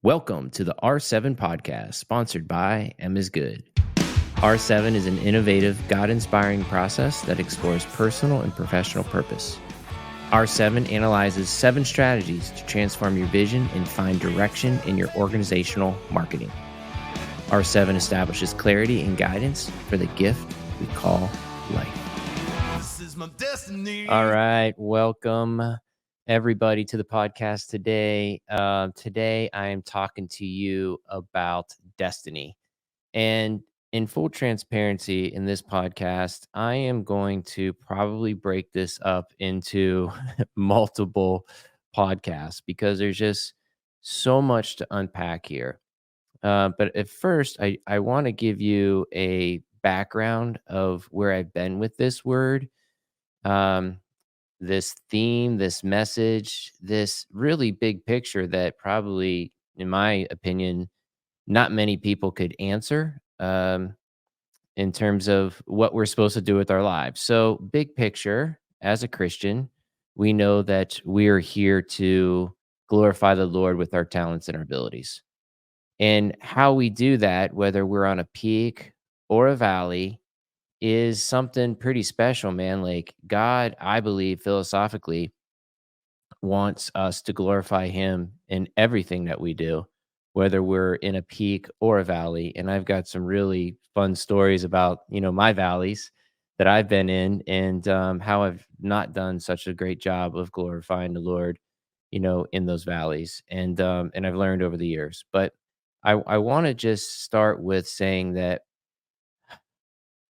Welcome to the R7 podcast, sponsored by M is Good. R7 is an innovative, God-inspiring process that explores personal and professional purpose. R7 analyzes 7 strategies to transform your vision and find direction in your organizational marketing. R7 establishes clarity and guidance for the gift we call life. This is my destiny. All right, welcome everybody to the podcast today. Today I am talking to you about destiny. And in full transparency, in this podcast, I am going to probably break this up into multiple podcasts because there's just so much to unpack here. But at first, I want to give you a background of where I've been with this word. Um, this theme, this message, this really big picture that probably, in my opinion, not many people could answer in terms of what we're supposed to do with our lives. So, big picture, as a Christian, we know that we are here to glorify the Lord with our talents and our abilities. And how we do that, whether we're on a peak or a valley, is something pretty special, man. Like, God, I believe philosophically, wants us to glorify him in everything that we do, whether we're in a peak or a valley. And I've got some really fun stories about, my valleys that I've been in and how I've not done such a great job of glorifying the Lord, in those valleys. And I've learned over the years. But I want to just start with saying that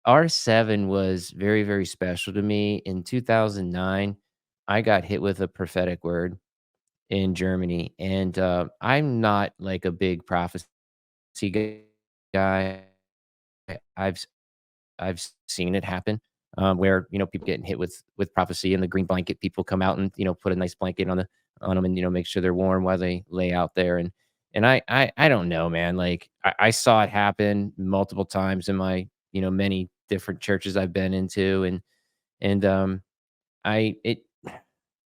R7 was very, very special to me. In 2009, I got hit with a prophetic word in Germany, and, I'm not like a big prophecy guy. I've s I've seen it happen, where, people getting hit with prophecy and the green blanket people come out and, put a nice blanket on them and, make sure they're warm while they lay out there, and I don't know, man, like, I saw it happen multiple times in my, many different churches I've been into, and I it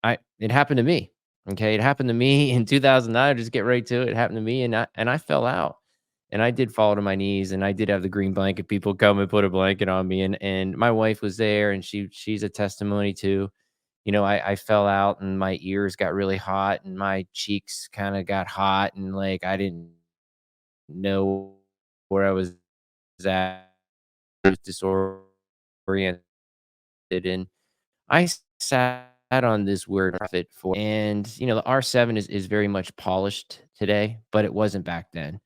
it happened to me. Okay, it happened to me in 2009. Just get right to it. It happened to me, and I fell out, and I did fall to my knees, and I did have the green blanket people come and put a blanket on me, and my wife was there, and she's a testimony too. I fell out, and my ears got really hot, and my cheeks kind of got hot, and like I didn't know where I was at. I was disoriented, and I sat on this word prophet for, and the R7 is very much polished today, but it wasn't back then.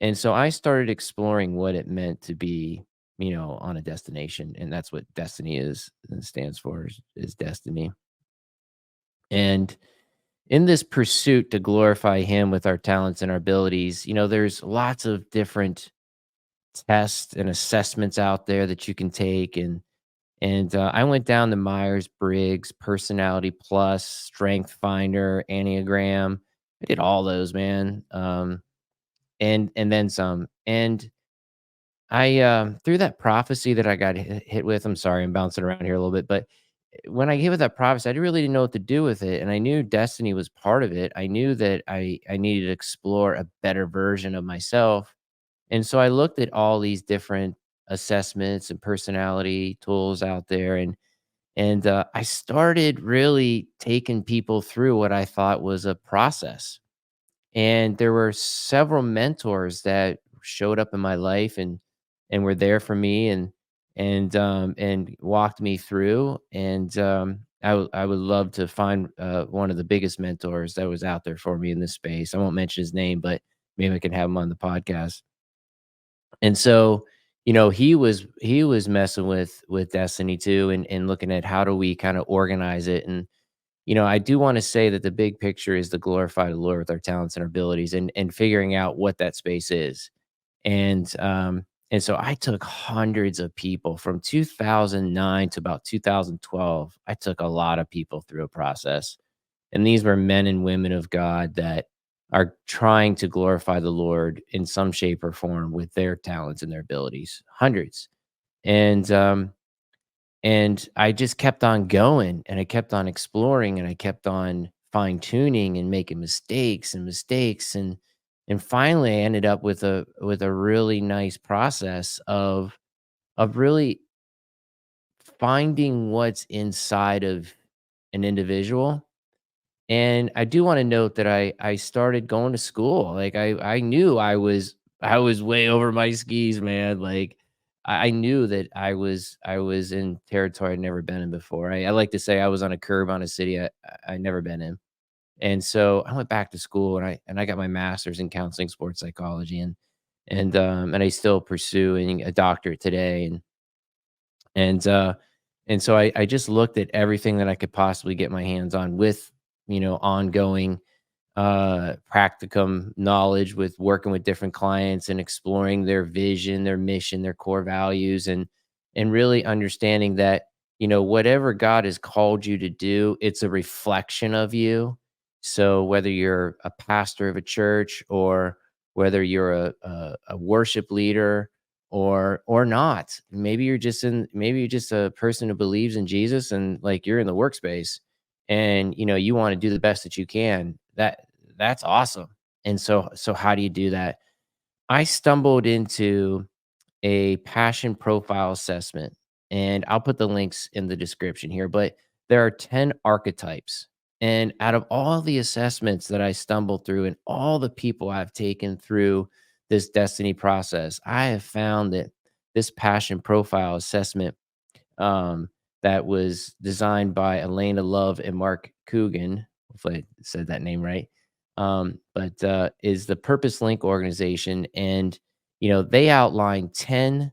And so I started exploring what it meant to be, on a destination. And that's what destiny is and stands for is destiny. And in this pursuit to glorify him with our talents and our abilities, there's lots of different tests and assessments out there that you can take. And I went down the Myers-Briggs, Personality Plus, Strength Finder, Enneagram. I did all those, man, and then some. And through that prophecy that I got hit with, I'm sorry, I'm bouncing around here a little bit, but when I gave it that prophecy, I really didn't know what to do with it, and I knew destiny was part of it. I knew that I needed to explore a better version of myself, and so I looked at all these different assessments and personality tools out there, and I started really taking people through what I thought was a process. And there were several mentors that showed up in my life and were there for me and walked me through. And I would love to find one of the biggest mentors that was out there for me in this space. I won't mention his name, but maybe I can have him on the podcast. And so, he was messing with destiny too and looking at how do we kind of organize it. And, I do want to say that the big picture is to glorify the Lord with our talents and our abilities and figuring out what that space is. And so I took hundreds of people from 2009 to about 2012. I took a lot of people through a process. And these were men and women of God that are trying to glorify the Lord in some shape or form with their talents and their abilities. Hundreds. And I just kept on going and I kept on exploring and I kept on fine tuning and making mistakes and mistakes And finally, I ended up with a really nice process of really finding what's inside of an individual. And I do wanna note that I started going to school, like, I knew I was way over my skis, man, like, I knew that I was in territory I'd never been in before. I like to say I was on a curb on a city I'd never been in. And so I went back to school and I got my master's in counseling sports psychology and I still pursuing a doctorate today and, uh, and so I just looked at everything that I could possibly get my hands on with, ongoing, practicum knowledge with working with different clients and exploring their vision, their mission, their core values, and really understanding that, whatever God has called you to do, it's a reflection of you. So whether you're a pastor of a church or whether you're a worship leader or not. Maybe you're just a person who believes in Jesus and like you're in the workspace and you want to do the best that you can. That's awesome. And so how do you do that? I stumbled into a passion profile assessment and I'll put the links in the description here, but there are 10 archetypes. And out of all the assessments that I stumbled through and all the people I've taken through this destiny process, I have found that this passion profile assessment um, that was designed by Elena Love and Mark Coogan. Hopefully, I said that name right. But is the Purpose Link organization, and they outline 10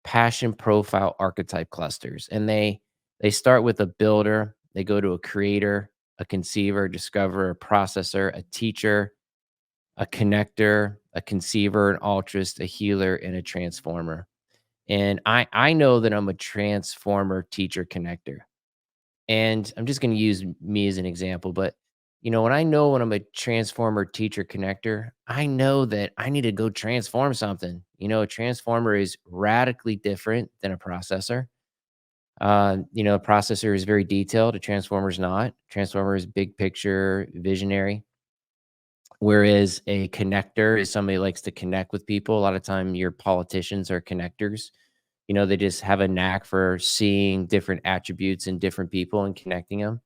passion profile archetype clusters, and they start with a builder. They go to a creator, a conceiver, discoverer, a processor, a teacher, a connector, a conceiver, an altruist, a healer, and a transformer. And I know that I'm a transformer teacher connector. And I'm just going to use me as an example, but when I'm a transformer teacher connector, I know that I need to go transform something. A transformer is radically different than a processor. A processor is very detailed, a transformer is not. Transformer is big picture, visionary. Whereas a connector is somebody who likes to connect with people. A lot of time your politicians are connectors. They just have a knack for seeing different attributes in different people and connecting them.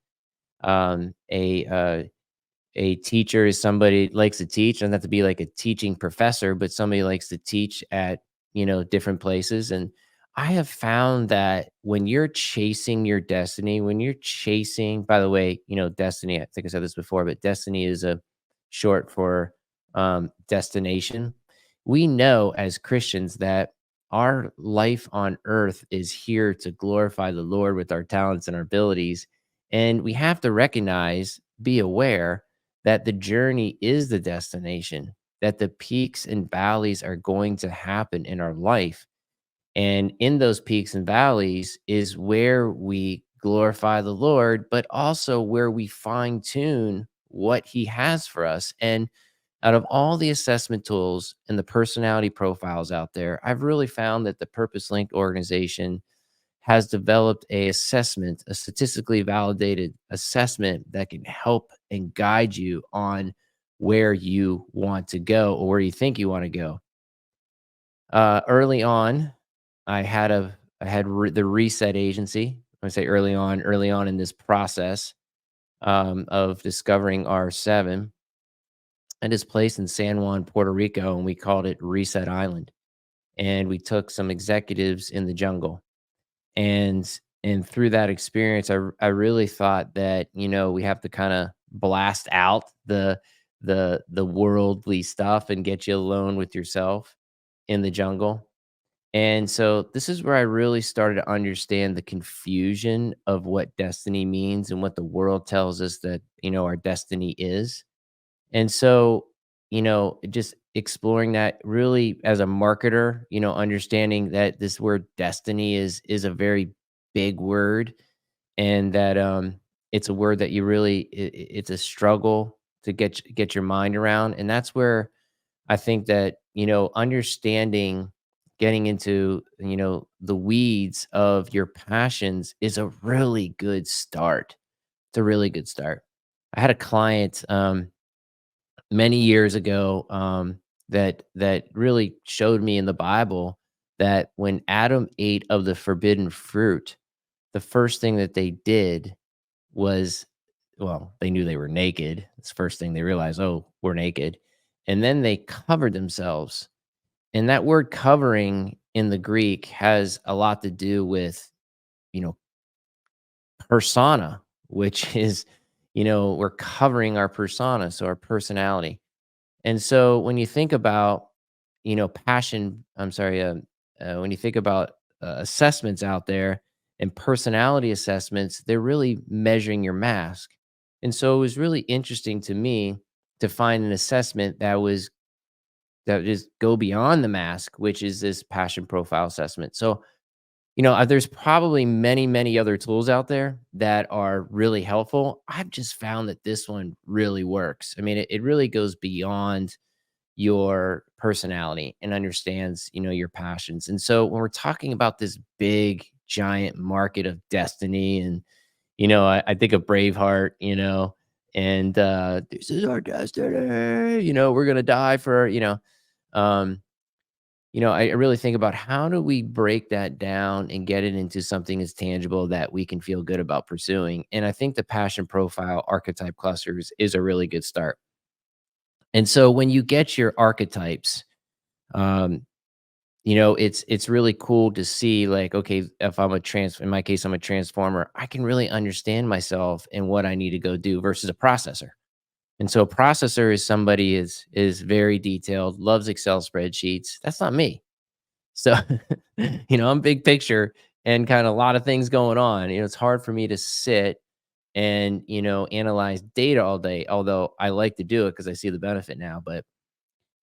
Um, a uh, a teacher is somebody likes to teach, doesn't have to be like a teaching professor, but somebody likes to teach at different places. And I have found that when you're chasing your destiny, when you're chasing, by the way, destiny. I think I said this before, but destiny is a short for destination. We know as Christians that our life on earth is here to glorify the Lord with our talents and our abilities. And we have to recognize, be aware that the journey is the destination, that the peaks and valleys are going to happen in our life. And in those peaks and valleys is where we glorify the Lord, but also where we fine tune what He has for us. And out of all the assessment tools and the personality profiles out there, I've really found that the Purpose Linked organization has developed a statistically validated assessment that can help and guide you on where you want to go or where you think you want to go. Early on, I had the reset agency. I say early on in this process of discovering R7 and this place in San Juan, Puerto Rico, and we called it Reset Island. And we took some executives in the jungle and through that experience, I really thought that, we have to kinda blast out the worldly stuff and get you alone with yourself in the jungle. And so this is where I really started to understand the confusion of what destiny means and what the world tells us that, our destiny is. And so, just exploring that really as a marketer, understanding that this word destiny is a very big word and that it's a word that you really it's a struggle to get your mind around. And that's where I think that, understanding getting into, the weeds of your passions is a really good start. It's a really good start. I had a client many years ago, that really showed me in the Bible that when Adam ate of the forbidden fruit, the first thing that they did was, well, they knew they were naked. It's the first thing they realized, "Oh, we're naked." And then they covered themselves. And that word covering in the Greek has a lot to do with, you know, persona, which is, we're covering our persona, so our personality. And so when you think about, passion, I'm sorry, when you think about assessments out there and personality assessments, they're really measuring your mask. And so it was really interesting to me to find an assessment that just go beyond the mask, which is this passion profile assessment. So, there's probably many, many other tools out there that are really helpful. I've just found that this one really works. I mean, it really goes beyond your personality and understands, your passions. And so when we're talking about this big, giant market of destiny, and, I think of Braveheart, and this is our destiny, we're going to die for, um, I really think about how do we break that down and get it into something as tangible that we can feel good about pursuing. And I think the passion profile archetype clusters is a really good start. And so when you get your archetypes, um, it's really cool to see, like, okay, if in my case, I'm a transformer, I can really understand myself and what I need to go do versus a processor. And so a processor is somebody is very detailed, loves Excel spreadsheets. That's not me. So, I'm big picture and kind of a lot of things going on. It's hard for me to sit and, analyze data all day, although I like to do it because I see the benefit now. But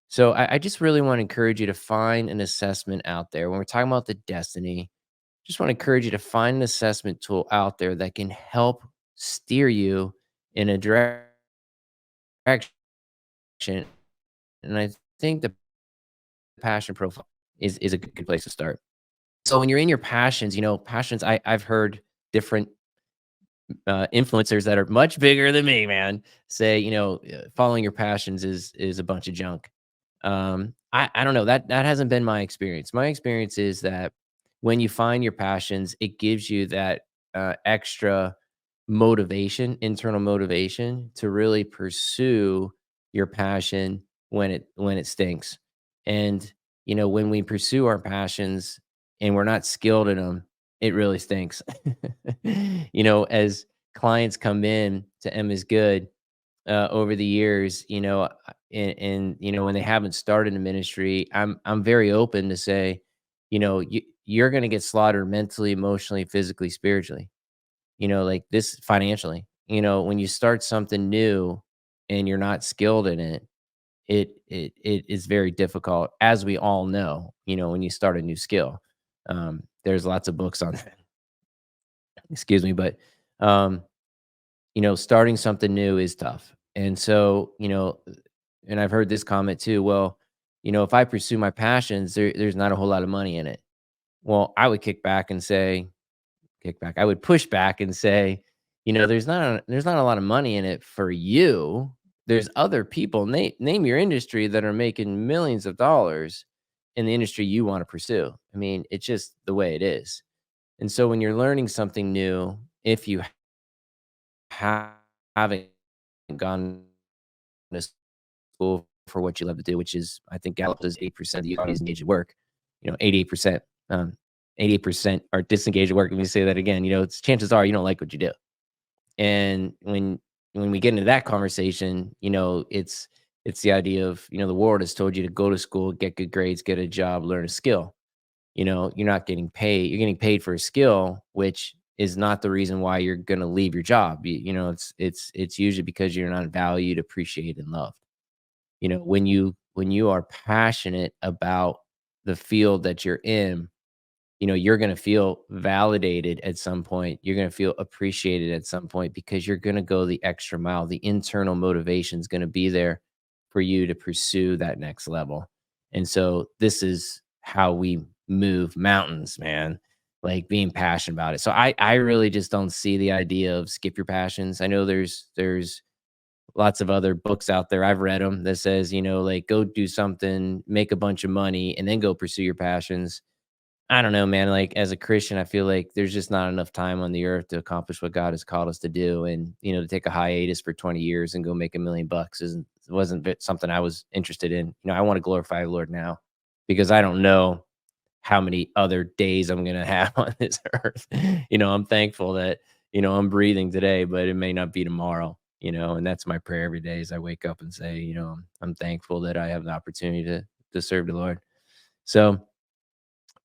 so I just really want to encourage you to find an assessment out there. When we're talking about the destiny, just want to encourage you to find an assessment tool out there that can help steer you in a direction. And I think the passion profile is a good place to start. So when you're in your passions, passions, I've heard different influencers that are much bigger than me, man, say, following your passions is a bunch of junk. I don't know, that hasn't been my experience. My experience is that when you find your passions, it gives you that extra motivation, internal motivation to really pursue your passion when it stinks. And when we pursue our passions and we're not skilled in them, it really stinks. As clients come in to M is Good over the years, and when they haven't started a ministry, I'm very open to say, you're going to get slaughtered mentally, emotionally, physically, spiritually. Like this financially. When you start something new and you're not skilled in it, it is very difficult, as we all know. When you start a new skill, there's lots of books on that. Excuse me, but um, starting something new is tough. And so, and I've heard this comment too. Well, if I pursue my passions, there's not a whole lot of money in it. Well, I would kick back. I would push back and say, there's not a lot of money in it for you. There's other people. Name your industry that are making millions of dollars in the industry you want to pursue. I mean, it's just the way it is. And so when you're learning something new, if you haven't gone to school for what you love to do, which is, I think Gallup says 8% of the audience engaged at work, 88%, 88% are disengaged at work. Let me say that again, chances are you don't like what you do. And when we get into that conversation, it's the idea of, the world has told you to go to school, get good grades, get a job, learn a skill. You're not getting paid. You're getting paid for a skill, which is not the reason why you're going to leave your job. It's usually because you're not valued, appreciated, and loved. When you are passionate about the field that you're in, you're going to feel validated at some point. You're going to feel appreciated at some point because you're going to go the extra mile. The internal motivation is going to be there for you to pursue that next level. And so this is how we move mountains, man. Like being passionate about it. So I really just don't see the idea of skip your passions. I know there's lots of other books out there. I've read them that says, like go do something, make a bunch of money, and then go pursue your passions. I don't know, man. Like as a Christian, I feel like there's just not enough time on the earth to accomplish what God has called us to do. And, to take a hiatus for 20 years and go make $1 million wasn't something I was interested in. I want to glorify the Lord now because I don't know how many other days I'm going to have on this earth. I'm thankful that, I'm breathing today, but it may not be tomorrow, and that's my prayer every day as I wake up and say, I'm thankful that I have the opportunity to serve the Lord.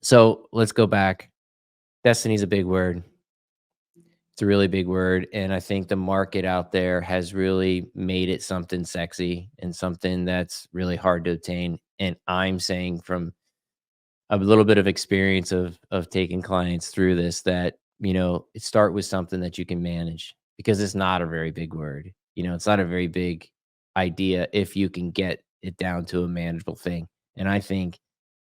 So let's go back. Destiny is a big word. It's a really big word. And I think the market out there has really made it something sexy and something that's really hard to obtain. And I'm saying from a little bit of experience of taking clients through this that, start with something that you can manage because it's not a very big word. It's not a very big idea if you can get it down to a manageable thing. And I think,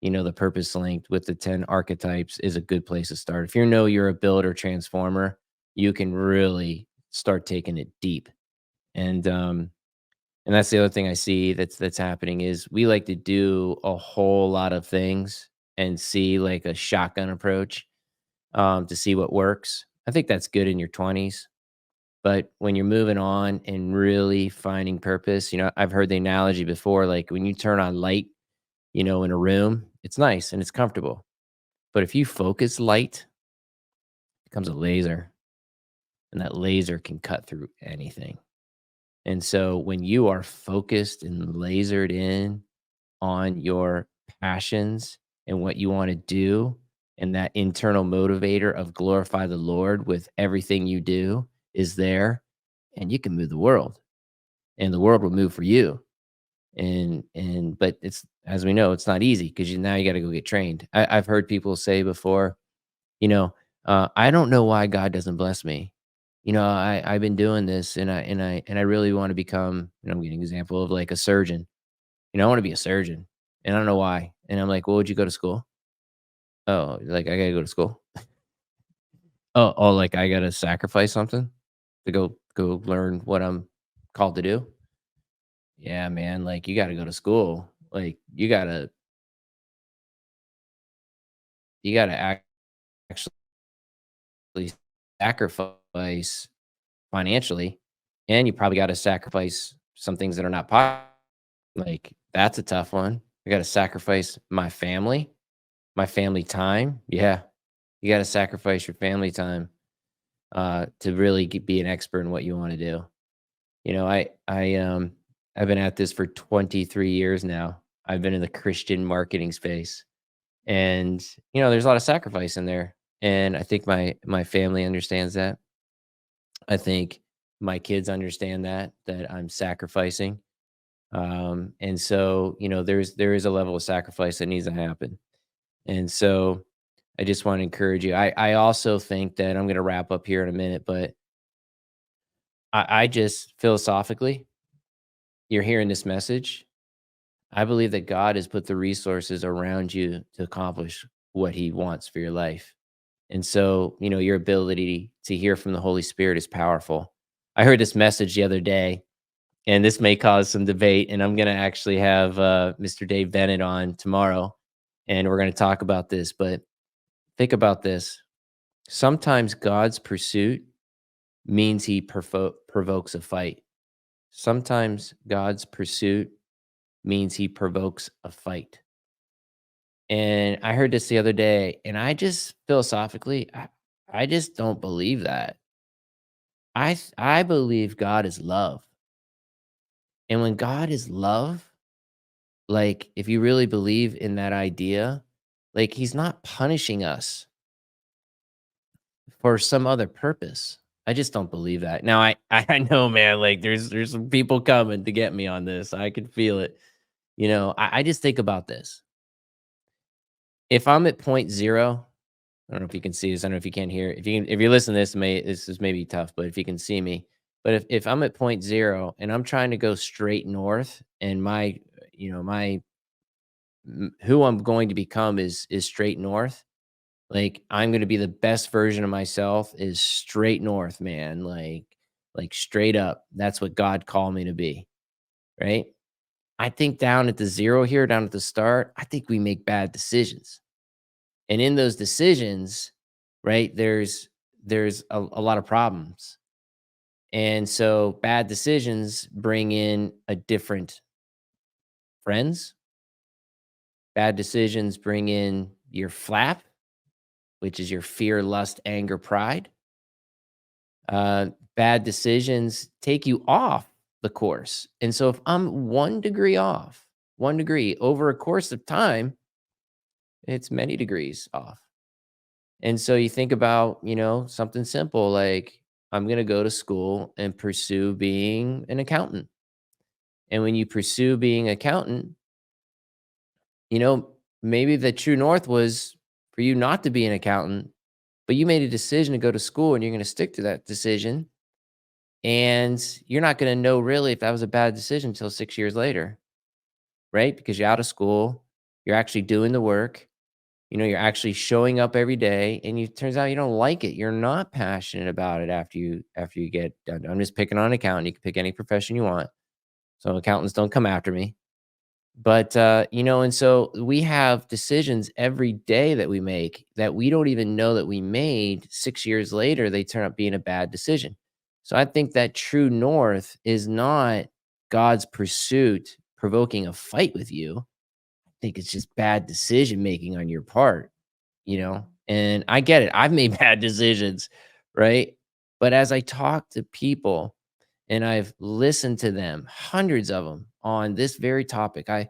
the purpose linked with the 10 archetypes is a good place to start. If you know you're a builder transformer, you can really start taking it deep. And and that's the other thing I see that's happening is we like to do a whole lot of things and see like a shotgun approach to see what works. I think that's good in your 20s, but when you're moving on and really finding purpose, I've heard the analogy before, like when you turn on light, in a room, it's nice and it's comfortable. But if you focus light, it becomes a laser, and that laser can cut through anything. And so when you are focused and lasered in on your passions and what you want to do, and that internal motivator of glorify the Lord with everything you do is there, and you can move the world, and the world will move for you. But it's, as we know, it's not easy because now you got to go get trained. I've heard people say before, you know, I don't know why God doesn't bless me. I've been doing this, and I really want to become. I'm getting an example of like a surgeon. I want to be a surgeon, and I don't know why. And I'm like, well, would you go to school? Oh, like I gotta go to school. Oh, like I gotta sacrifice something to go learn what I'm called to do. Yeah, man. Like you gotta go to school. Like you gotta actually sacrifice financially, and you probably gotta sacrifice some things that are not possible. Like that's a tough one. I gotta sacrifice my family time. Yeah, you gotta sacrifice your family time to really be an expert in what you want to do. I've been at this for 23 years now. I've been in the Christian marketing space, and there's a lot of sacrifice in there. And I think my family understands that. I think my kids understand that I'm sacrificing. And so there is a level of sacrifice that needs to happen. And so I just want to encourage you. I also think that I'm going to wrap up here in a minute, but I just philosophically, you're hearing this message. I believe that God has put the resources around you to accomplish what He wants for your life. And so, your ability to hear from the Holy Spirit is powerful. I heard this message the other day, and this may cause some debate. And I'm going to actually have Mr. Dave Bennett on tomorrow, and we're going to talk about this. But think about this. Sometimes God's pursuit means He provokes a fight. Sometimes God's pursuit means He provokes a fight. And I heard this the other day, and I just philosophically, I just don't believe that. I believe God is love. And when God is love, like if you really believe in that idea, like He's not punishing us for some other purpose. I just don't believe that. Now I know, man, like there's some people coming to get me on this. I can feel it. I just think about this. If I'm at point zero, I don't know if you can see this. I don't know if you can hear it. If you listen to this, this is maybe tough, but if you can see me. But if I'm at point zero and I'm trying to go straight north, and who I'm going to become is straight north, like I'm gonna be the best version of myself is straight north, man. Like like straight up. That's what God called me to be, right? I think down at the zero here, down at the start, I think we make bad decisions. And in those decisions, right, there's a lot of problems. And so bad decisions bring in a different friends. Bad decisions bring in your flap, which is your fear, lust, anger, pride. Bad decisions take you off the course. And so if I'm 1 degree off, 1 degree over a course of time, it's many degrees off. And so you think about, something simple like I'm going to go to school and pursue being an accountant. And when you pursue being an accountant, you know, maybe the true north was for you not to be an accountant, but you made a decision to go to school and you're going to stick to that decision. And you're not going to know really if that was a bad decision until 6 years later, right? Because you're out of school, you're actually doing the work, you're actually showing up every day, and you turns out you don't like it. You're not passionate about it after you get done. I'm just picking on an accountant. You can pick any profession you want. So accountants don't come after me. But and so we have decisions every day that we make that we don't even know that we made. 6 years later, they turn out being a bad decision. So I think that true north is not God's pursuit provoking a fight with you. I think it's just bad decision making on your part. And I get it. I've made bad decisions, right? But as I talk to people and I've listened to them, hundreds of them on this very topic, I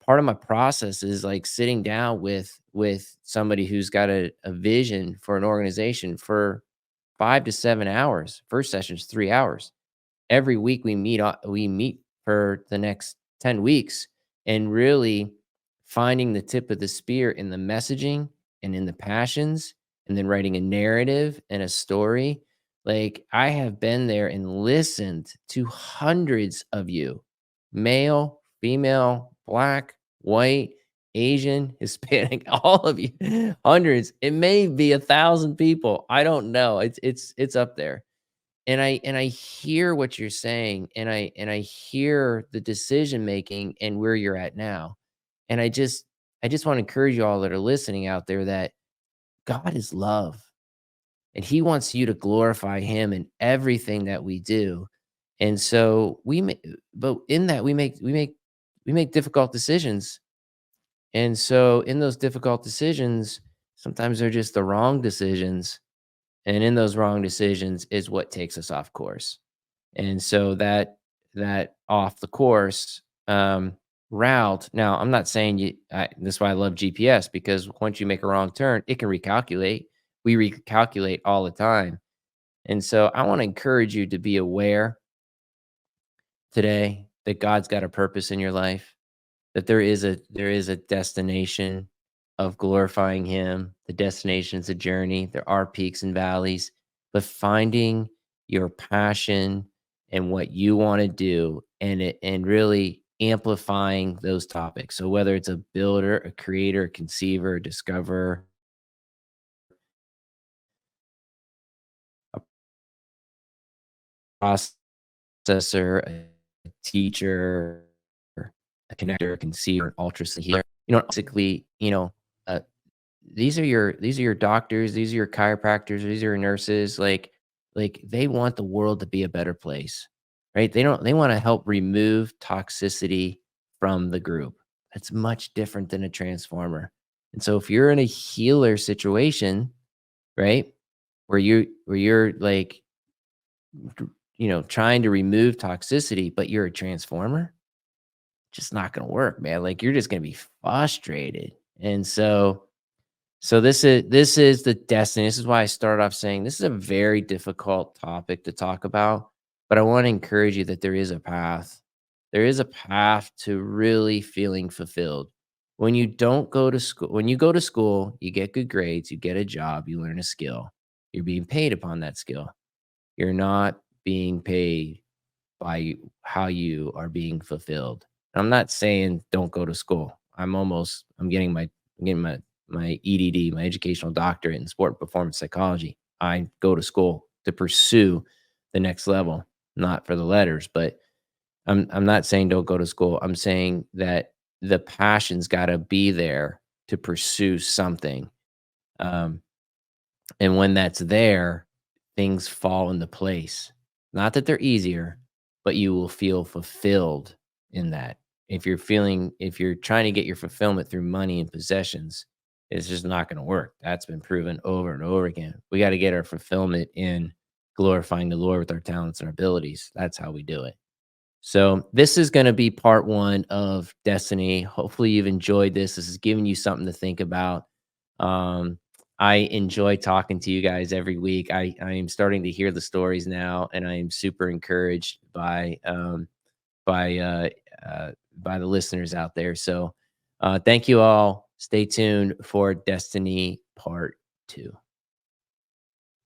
part of my process is like sitting down with somebody who's got a vision for an organization for 5 to 7 hours. First session's 3 hours. Every week we meet for the next 10 weeks and really finding the tip of the spear in the messaging and in the passions, and then writing a narrative and a story. Like I have been there and listened to hundreds of you, male, female, black, white, Asian, Hispanic, all of you, hundreds. It may be 1,000 people. I don't know. It's up there. And I hear what you're saying, and I hear the decision making and where you're at now. And I just want to encourage you all that are listening out there that God is love, and He wants you to glorify Him in everything that we do. And so but in that we make difficult decisions. And so in those difficult decisions, sometimes they're just the wrong decisions. And in those wrong decisions is what takes us off course. And so that off the course route. Now, I'm not saying that's why I love GPS, because once you make a wrong turn, it can recalculate. We recalculate all the time. And so I want to encourage you to be aware today that God's got a purpose in your life, that there is a destination of glorifying Him. The destination is a journey. There are peaks and valleys, but finding your passion and what you want to do, and really amplifying those topics. So whether it's a builder, a creator, a conceiver, a discoverer, a processor, a teacher, a connector, a conceiver, an ultrasound healer, basically, uh, these are your doctors, these are your chiropractors, these are your nurses, like they want the world to be a better place, right? They want to help remove toxicity from the group. That's much different than a transformer. And so if you're in a healer situation, right, where you're like trying to remove toxicity, but you're a transformer, just not going to work, man. Like you're just going to be frustrated. And so this is the destiny. This is why I started off saying this is a very difficult topic to talk about, but I want to encourage you that there is a path. There is a path to really feeling fulfilled. When you go to school, you get good grades, you get a job, you learn a skill. You're being paid upon that skill. You're not being paid by how you are being fulfilled. I'm not saying don't go to school. I'm getting my EDD, my educational doctorate in sport and performance psychology. I go to school to pursue the next level, not for the letters, but I'm not saying don't go to school. I'm saying that the passion's gotta be there to pursue something. Um, and when that's there, things fall into place. Not that they're easier, but you will feel fulfilled in that. If you're trying to get your fulfillment through money and possessions, it's just not going to work. That's been proven over and over again. We got to get our fulfillment in glorifying the Lord with our talents and our abilities. That's how we do it. So this is going to be part one of Destiny. Hopefully you've enjoyed this. This is giving you something to think about. Um, I enjoy talking to you guys every week. I am starting to hear the stories now, and I am super encouraged by uh, by the listeners out there. So thank you all. Stay tuned for Destiny Part 2.